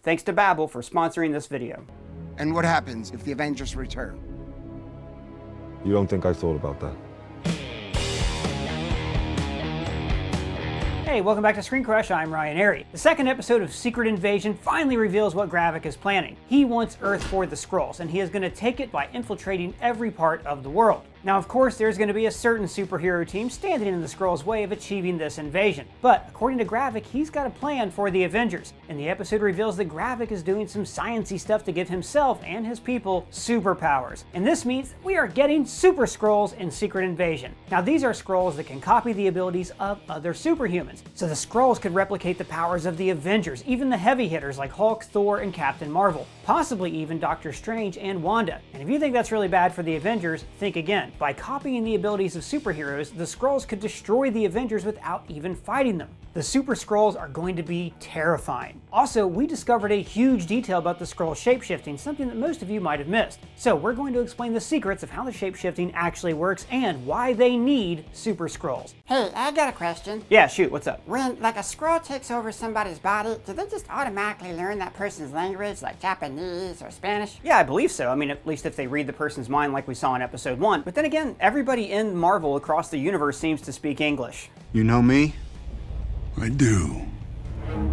Thanks to Babbel for sponsoring this video. And what happens if the Avengers return? You don't think I thought about that? Hey, welcome back to ScreenCrush, I'm Ryan Airy. The second episode of Secret Invasion finally reveals what Gravik is planning. He wants Earth for the Skrulls, and he is going to take it by infiltrating every part of the world. Now, of course, there's going to be a certain superhero team standing in the Skrulls' way of achieving this invasion. But according to Gravik, he's got a plan for the Avengers. And the episode reveals that Gravik is doing some sciency stuff to give himself and his people superpowers. And this means we are getting Super Skrulls in Secret Invasion. Now, these are Skrulls that can copy the abilities of other superhumans. So the Skrulls could replicate the powers of the Avengers, even the heavy hitters like Hulk, Thor, and Captain Marvel. Possibly even Doctor Strange and Wanda. And if you think that's really bad for the Avengers, think again. By copying the abilities of superheroes, the Skrulls could destroy the Avengers without even fighting them. The Super Skrulls are going to be terrifying. Also, we discovered a huge detail about the Skrull shapeshifting, something that most of you might have missed. So we're going to explain the secrets of how the shapeshifting actually works and why they need Super Skrulls. Hey, I got a question. Yeah, shoot, what's up? When, like, a Skrull takes over somebody's body, do they just automatically learn that person's language, like Japanese or Spanish? Yeah, I believe so. I mean, at least if they read the person's mind like we saw in episode 1. But then again, everybody in Marvel across the universe seems to speak English. You know me? I do.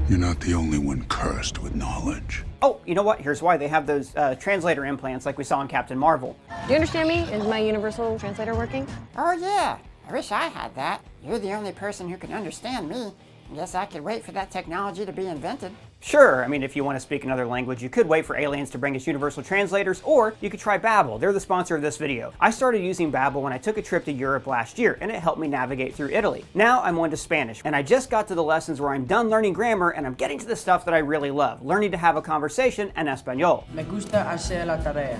You're not the only one cursed with knowledge. Oh, you know what? Here's why. They have those translator implants like we saw in Captain Marvel. Do you understand me? Is my universal translator working? Oh yeah, I wish I had that. You're the only person who can understand me. I guess I could wait for that technology to be invented. Sure, I mean, if you want to speak another language, you could wait for aliens to bring us universal translators, or you could try Babbel. They're the sponsor of this video. I started using Babbel when I took a trip to Europe last year, and it helped me navigate through Italy. Now I'm on to Spanish, and I just got to the lessons where I'm done learning grammar, and I'm getting to the stuff that I really love, learning to have a conversation in Español. Me gusta hacer la tarea.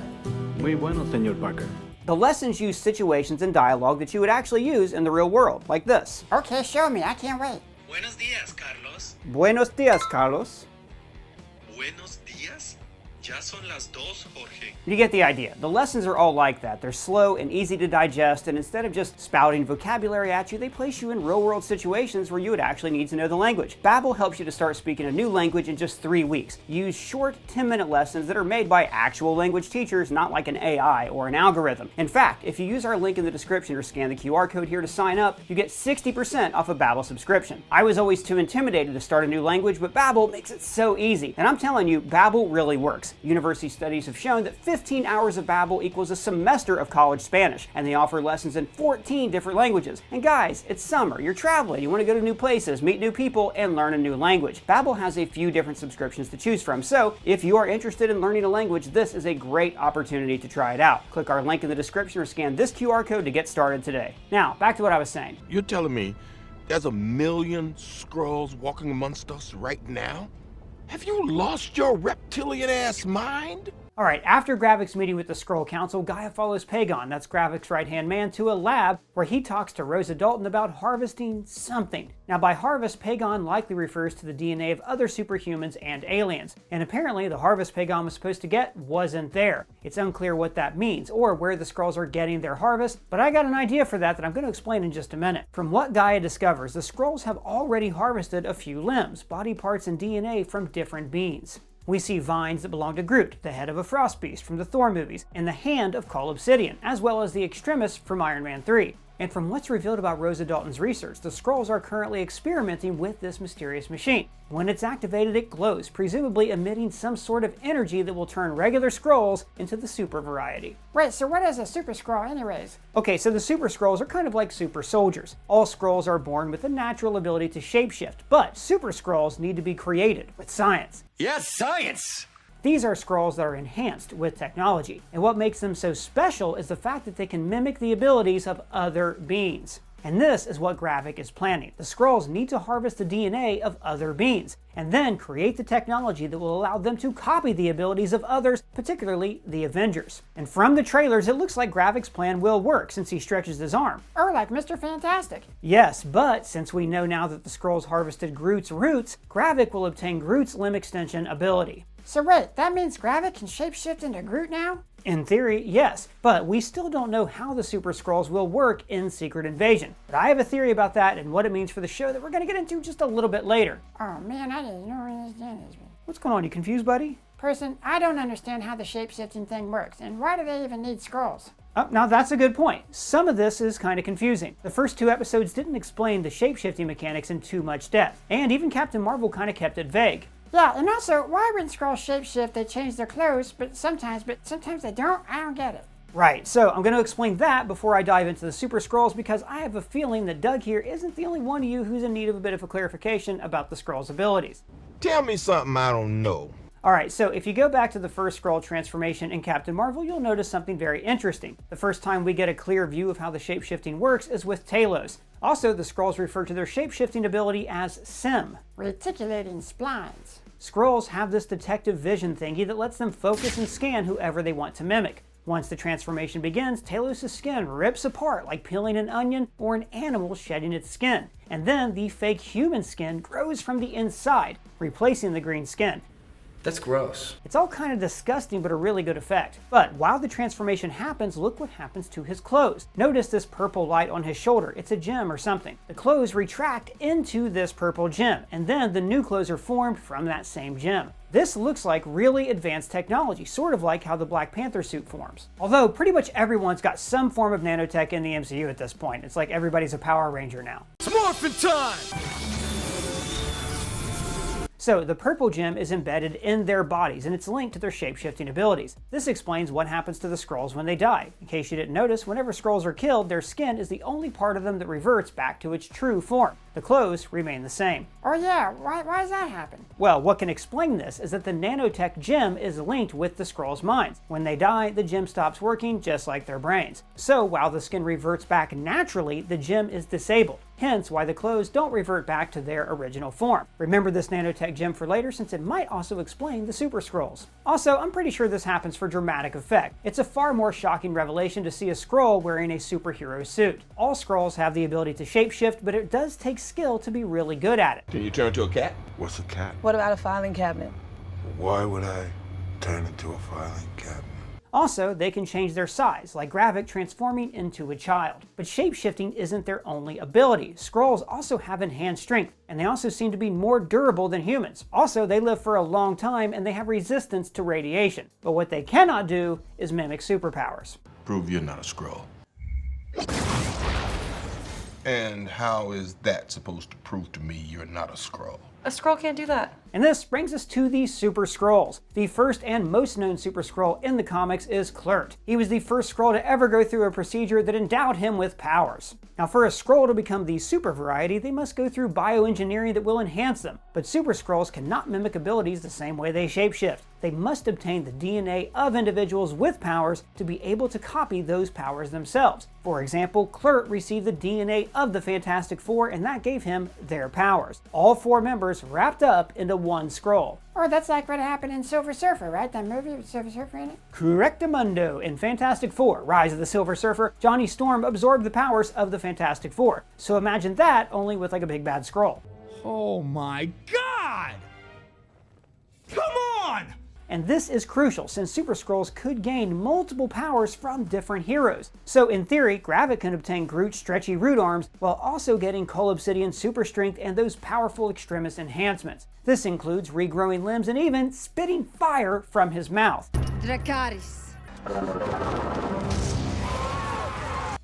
Muy bueno, señor Parker. The lessons use situations and dialogue that you would actually use in the real world, like this. Okay, show me, I can't wait. Buenos días, Carlos. Buenos días, Carlos. Buenos días. Ya son las 2, Jorge. You get the idea. The lessons are all like that. They're slow and easy to digest, and instead of just spouting vocabulary at you, they place you in real-world situations where you would actually need to know the language. Babbel helps you to start speaking a new language in just 3 weeks. Use short 10-minute lessons that are made by actual language teachers, not like an AI or an algorithm. In fact, if you use our link in the description or scan the QR code here to sign up, you get 60% off a Babbel subscription. I was always too intimidated to start a new language, but Babbel makes it so easy. And I'm telling you, Babbel really works. University studies have shown that 15 hours of Babbel equals a semester of college Spanish, and they offer lessons in 14 different languages. And guys, it's summer, you're traveling, you want to go to new places, meet new people, and learn a new language. Babbel has a few different subscriptions to choose from, so if you are interested in learning a language, this is a great opportunity to try it out. Click our link in the description or scan this QR code to get started today. Now, back to what I was saying. You're telling me there's 1 million Skrulls walking amongst us right now? Have you lost your reptilian-ass mind? Alright, after Gravik's meeting with the Skrull Council, Gaia follows Pagon, that's Gravik's right-hand man, to a lab where he talks to Rosa Dalton about harvesting something. Now by harvest, Pagon likely refers to the DNA of other superhumans and aliens. And apparently the harvest Pagon was supposed to get wasn't there. It's unclear what that means, or where the Skrulls are getting their harvest, but I got an idea for that I'm going to explain in just a minute. From what Gaia discovers, the Skrulls have already harvested a few limbs, body parts, and DNA from different beings. We see vines that belong to Groot, the head of a frost beast from the Thor movies, and the hand of Cull Obsidian, as well as the extremis from Iron Man 3. And from what's revealed about Rosa Dalton's research, the Skrulls are currently experimenting with this mysterious machine. When it's activated, it glows, presumably emitting some sort of energy that will turn regular Skrulls into the super variety. Wait, so what is a Super Skrull anyways? Okay, so the Super Skrulls are kind of like super soldiers. All Skrulls are born with a natural ability to shapeshift, but Super Skrulls need to be created with science. Yes, science! These are Skrulls that are enhanced with technology, and what makes them so special is the fact that they can mimic the abilities of other beings. And this is what Gravik is planning. The Skrulls need to harvest the DNA of other beings, and then create the technology that will allow them to copy the abilities of others, particularly the Avengers. And from the trailers, it looks like Gravik's plan will work since he stretches his arm. Or like Mr. Fantastic. Yes, but since we know now that the Skrulls harvested Groot's roots, Gravik will obtain Groot's limb extension ability. So wait, that means Gravik can shapeshift into Groot now? In theory, yes, but we still don't know how the Super Skrulls will work in Secret Invasion. But I have a theory about that and what it means for the show that we're going to get into just a little bit later. Oh man, I didn't know this. What's going on? You confused, buddy? Person, I don't understand how the shape-shifting thing works, and why do they even need Skrulls? Oh, now that's a good point. Some of this is kind of confusing. The first 2 episodes didn't explain the shape-shifting mechanics in too much depth, and even Captain Marvel kind of kept it vague. Yeah, and also, why when Skrulls shapeshift, they change their clothes, but sometimes they don't? I don't get it. Right, so I'm going to explain that before I dive into the Super Skrulls, because I have a feeling that Doug here isn't the only one of you who's in need of a bit of a clarification about the Skrulls' abilities. Tell me something I don't know. Alright, so if you go back to the first Skrull transformation in Captain Marvel, you'll notice something very interesting. The first time we get a clear view of how the shapeshifting works is with Talos. Also, the Skrulls refer to their shapeshifting ability as SIM. Reticulating splines. Skrulls have this detective vision thingy that lets them focus and scan whoever they want to mimic. Once the transformation begins, Talos' skin rips apart like peeling an onion or an animal shedding its skin. And then the fake human skin grows from the inside, replacing the green skin. That's gross. It's all kind of disgusting, but a really good effect. But while the transformation happens, look what happens to his clothes. Notice this purple light on his shoulder. It's a gem or something. The clothes retract into this purple gem, and then the new clothes are formed from that same gem. This looks like really advanced technology, sort of like how the Black Panther suit forms. Although pretty much everyone's got some form of nanotech in the MCU at this point. It's like everybody's a Power Ranger now. It's morphin' time! So the purple gem is embedded in their bodies, and it's linked to their shape-shifting abilities. This explains what happens to the Skrulls when they die. In case you didn't notice, whenever Skrulls are killed, their skin is the only part of them that reverts back to its true form. The clothes remain the same. Oh yeah, why does that happen? Well, what can explain this is that the nanotech gem is linked with the Skrulls' minds. When they die, the gem stops working, just like their brains. So while the skin reverts back naturally, the gem is disabled. Hence why the clothes don't revert back to their original form. Remember this nanotech gem for later, since it might also explain the Super Skrulls. Also, I'm pretty sure this happens for dramatic effect. It's a far more shocking revelation to see a Skrull wearing a superhero suit. All Skrulls have the ability to shapeshift, but it does take skill to be really good at it. Can you turn to a cat? What's a cat? What about a filing cabinet? Why would I turn into a filing cabinet? Also, they can change their size, like Gravik transforming into a child. But shapeshifting isn't their only ability. Skrulls also have enhanced strength, and they also seem to be more durable than humans. Also, they live for a long time and they have resistance to radiation. But what they cannot do is mimic superpowers. Prove you're not a Skrull. And how is that supposed to prove to me you're not a Skrull? A Skrull can't do that. And this brings us to the Super Skrulls. The first and most known Super Skrull in the comics is Kl'rt. He was the first Skrull to ever go through a procedure that endowed him with powers. Now for a Skrull to become the super variety, they must go through bioengineering that will enhance them. But Super Skrulls cannot mimic abilities the same way they shapeshift. They must obtain the DNA of individuals with powers to be able to copy those powers themselves. For example, Kl'rt received the DNA of the Fantastic Four, and that gave him their powers. All 4 members wrapped up into one Skrull. Oh, that's like what happened in Silver Surfer, right? That movie with Silver Surfer in it? Correctamundo. In Fantastic Four, Rise of the Silver Surfer, Johnny Storm absorbed the powers of the Fantastic Four. So imagine that, only with like a big bad Skrull. Oh my God! Come on! And this is crucial, since Super Skrulls could gain multiple powers from different heroes. So in theory, Gravik can obtain Groot's stretchy root arms, while also getting Cull Obsidian's super strength and those powerful extremis enhancements. This includes regrowing limbs and even spitting fire from his mouth. Dracarys.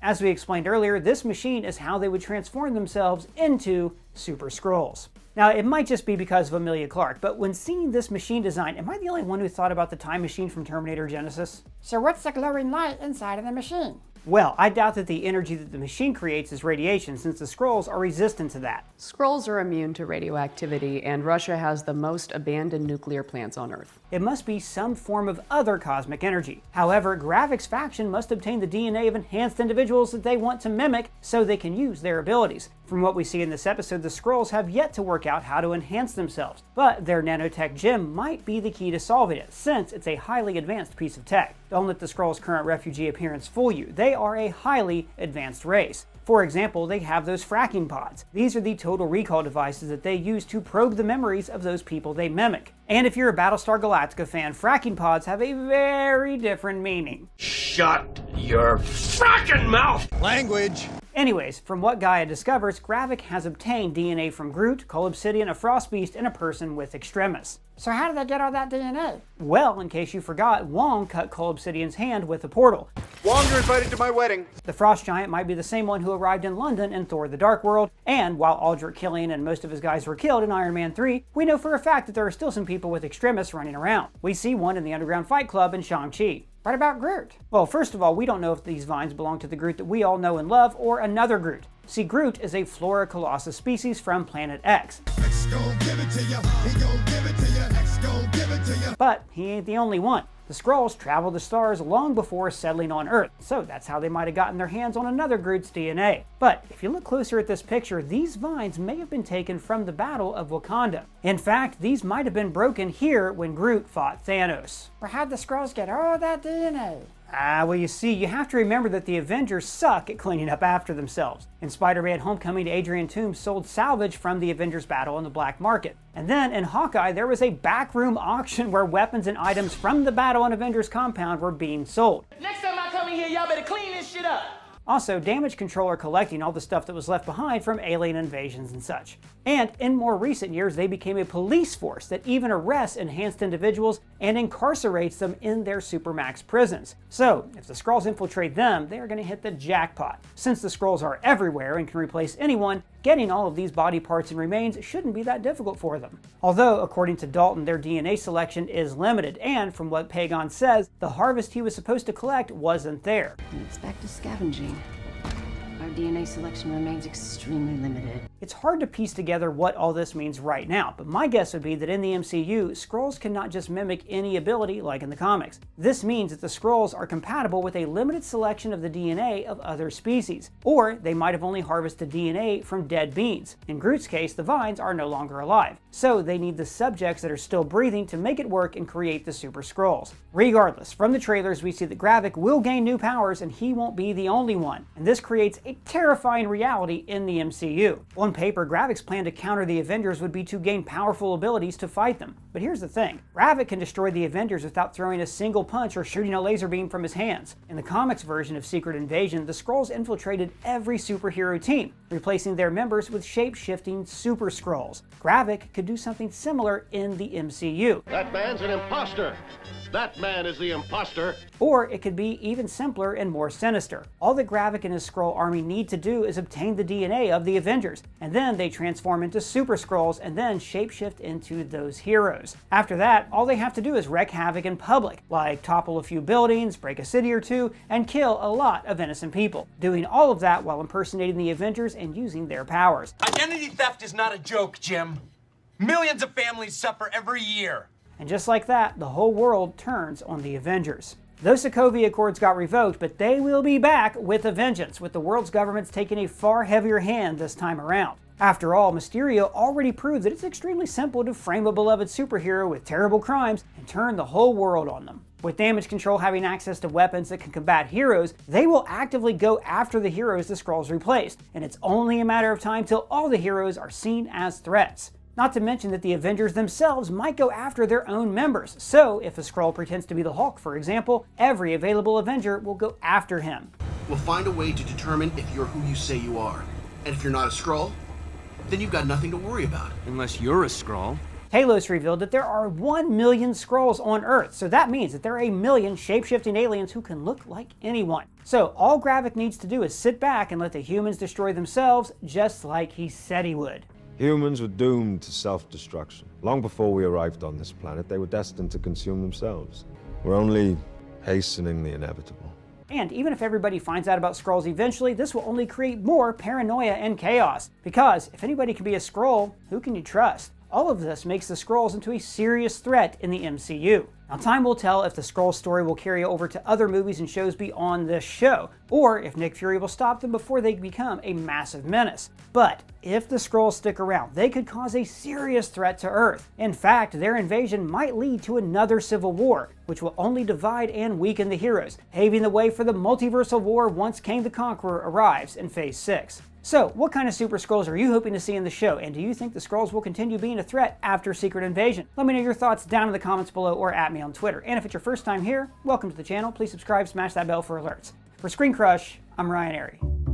As we explained earlier, this machine is how they would transform themselves into Super Skrulls. Now, it might just be because of Emilia Clarke, but when seeing this machine design, am I the only one who thought about the time machine from Terminator Genesis? So what's the glowing light inside of the machine? Well, I doubt that the energy that the machine creates is radiation, since the Skrulls are resistant to that. Skrulls are immune to radioactivity, and Russia has the most abandoned nuclear plants on Earth. It must be some form of other cosmic energy. However, Gravik's faction must obtain the DNA of enhanced individuals that they want to mimic so they can use their abilities. From what we see in this episode, the Skrulls have yet to work out how to enhance themselves, but their nanotech gem might be the key to solving it, since it's a highly advanced piece of tech. Don't let the Skrulls' current refugee appearance fool you. They are a highly advanced race. For example, they have those fracking pods. These are the total recall devices that they use to probe the memories of those people they mimic. And if you're a Battlestar Galactica fan, fracking pods have a very different meaning. Shut your fracking mouth! Language! Anyways, from what Gaia discovers, Gravik has obtained DNA from Groot, Cull Obsidian, a Frost Beast, and a person with Extremis. So how did they get all that DNA? Well, in case you forgot, Wong cut Cull Obsidian's hand with a portal. Wong, you're invited to my wedding. The Frost Giant might be the same one who arrived in London in Thor the Dark World, and while Aldrich Killian and most of his guys were killed in Iron Man 3, we know for a fact that there are still some people with Extremis running around. We see one in the Underground Fight Club in Shang-Chi. What about Groot? Well, first of all, we don't know if these vines belong to the Groot that we all know and love or another Groot. See, Groot is a Flora Colossus species from Planet X. But he ain't the only one. The Skrulls traveled the stars long before settling on Earth, so that's how they might have gotten their hands on another Groot's DNA. But if you look closer at this picture, these vines may have been taken from the Battle of Wakanda. In fact, these might have been broken here when Groot fought Thanos. Well, how'd the Skrulls get all that DNA? Well, you see, you have to remember that the Avengers suck at cleaning up after themselves. In Spider-Man Homecoming, Adrian Toomes sold salvage from the Avengers battle on the black market. And then in Hawkeye, there was a backroom auction where weapons and items from the battle on Avengers compound were being sold. Next time I come in here, y'all better clean this shit up. Also, Damage Control are collecting all the stuff that was left behind from alien invasions and such. And in more recent years, they became a police force that even arrests enhanced individuals and incarcerates them in their supermax prisons. So, if the Skrulls infiltrate them, they are going to hit the jackpot. Since the Skrulls are everywhere and can replace anyone, getting all of these body parts and remains shouldn't be that difficult for them. Although, according to Dalton, their DNA selection is limited, and from what Pagon says, the harvest he was supposed to collect wasn't there. It's back to scavenging. Our DNA selection remains extremely limited. It's hard to piece together what all this means right now, but my guess would be that in the MCU, Skrulls cannot just mimic any ability like in the comics. This means that the Skrulls are compatible with a limited selection of the DNA of other species, or they might have only harvested DNA from dead beings. In Groot's case, the vines are no longer alive, so they need the subjects that are still breathing to make it work and create the Super Skrulls. Regardless, from the trailers we see that Gravik will gain new powers and he won't be the only one, and this creates a terrifying reality in the MCU. On paper, Gravik's plan to counter the Avengers would be to gain powerful abilities to fight them. But here's the thing, Gravik can destroy the Avengers without throwing a single punch or shooting a laser beam from his hands. In the comics version of Secret Invasion, the Skrulls infiltrated every superhero team, replacing their members with shape-shifting Super Skrulls. Gravik could do something similar in the MCU. That man's an imposter! That man is the imposter! Or it could be even simpler and more sinister. All that Gravik and his Skrull army need to do is obtain the DNA of the Avengers, and then they transform into Super Skrulls and then shapeshift into those heroes. After that, all they have to do is wreak havoc in public, like topple a few buildings, break a city or two, and kill a lot of innocent people. Doing all of that while impersonating the Avengers and using their powers. Identity theft is not a joke, Jim. Millions of families suffer every year. And just like that, the whole world turns on the Avengers. Those Sokovia Accords got revoked, but they will be back with a vengeance, with the world's governments taking a far heavier hand this time around. After all, Mysterio already proved that it's extremely simple to frame a beloved superhero with terrible crimes and turn the whole world on them. With Damage Control having access to weapons that can combat heroes, they will actively go after the heroes the Skrulls replaced, and it's only a matter of time till all the heroes are seen as threats. Not to mention that the Avengers themselves might go after their own members, so if a Skrull pretends to be the Hulk, for example, every available Avenger will go after him. We'll find a way to determine if you're who you say you are. And if you're not a Skrull, then you've got nothing to worry about. Unless you're a Skrull. Talos revealed that there are 1 million Skrulls on Earth, so that means that there are 1 million shape-shifting aliens who can look like anyone. So all Gravik needs to do is sit back and let the humans destroy themselves, just like he said he would. Humans were doomed to self-destruction. Long before we arrived on this planet, they were destined to consume themselves. We're only hastening the inevitable. And even if everybody finds out about Skrulls eventually, this will only create more paranoia and chaos. Because if anybody can be a Skrull, who can you trust? All of this makes the Skrulls into a serious threat in the MCU. Now, time will tell if the Skrull story will carry over to other movies and shows beyond this show, or if Nick Fury will stop them before they become a massive menace. But if the Skrulls stick around, they could cause a serious threat to Earth. In fact, their invasion might lead to another civil war, which will only divide and weaken the heroes, paving the way for the multiversal war once Kang the Conqueror arrives in Phase 6. So, what kind of Super Skrulls are you hoping to see in the show, and do you think the Skrulls will continue being a threat after Secret Invasion? Let me know your thoughts down in the comments below or at me on Twitter. And if it's your first time here, welcome to the channel. Please subscribe, smash that bell for alerts. For ScreenCrush, I'm Ryan Airy.